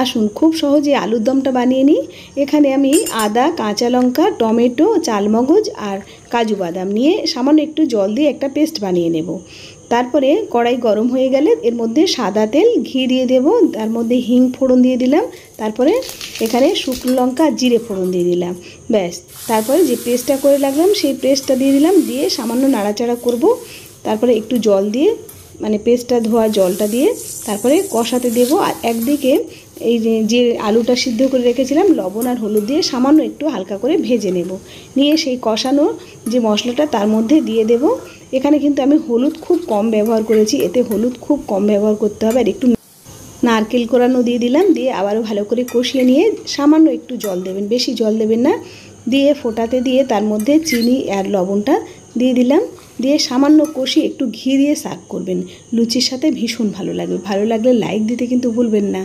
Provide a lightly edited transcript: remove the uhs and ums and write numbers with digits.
আসুন খুব সহজে আলুর দমটা বানিয়ে নিই। এখানে আমি আদা, কাঁচা লঙ্কা, টমেটো, চালমগজ আর কাজু বাদাম নিয়ে সামান্য একটু জল দিয়ে একটা পেস্ট বানিয়ে নেব। তারপরে কড়াই গরম হয়ে গেলে এর মধ্যে সাদা তেল, ঘি দিয়ে দেব, তার মধ্যে হিং ফোড়ন দিয়ে দিলাম, তারপরে এখানে শুকনো লঙ্কা আর জিরে ফোড়ন দিয়ে দিলাম। ব্যাস, তারপরে যে পেস্টটা করে রাখলাম সেই পেস্টটা দিয়ে দিলাম, দিয়ে সামান্য নাড়াচাড়া করব। তারপরে একটু জল দিয়ে, মানে পেস্টটা ধোয়া জলটা দিয়ে তারপরে কষাতে দেব। আর একদিকে এই যে আলুটা সিদ্ধ করে রেখেছিলাম লবণ আর হলুদ দিয়ে সামান্য একটু হালকা করে ভেজে নেব, নিয়ে সেই কষানো যে মশলাটা তার মধ্যে দিয়ে দেব। এখানে কিন্তু আমি হলুদ খুব কম ব্যবহার করেছি, এতে হলুদ খুব কম ব্যবহার করতে হবে। আর একটু নারকেল কোরানো দিয়ে দিলাম, দিয়ে আবারও ভালো করে কষিয়ে নিয়ে সামান্য একটু জল দেবেন, বেশি জল দেবেন না, দিয়ে ফোটাতে দিয়ে তার মধ্যে চিনি আর লবণটা দিয়ে দিলাম, দিয়ে সামান্য কষিয়ে একটু ঘি দিয়ে সার্ভ করবেন। লুচির সাথে ভীষণ ভালো লাগবে। ভালো লাগলে লাইক দিতে কিন্তু ভুলবেন না।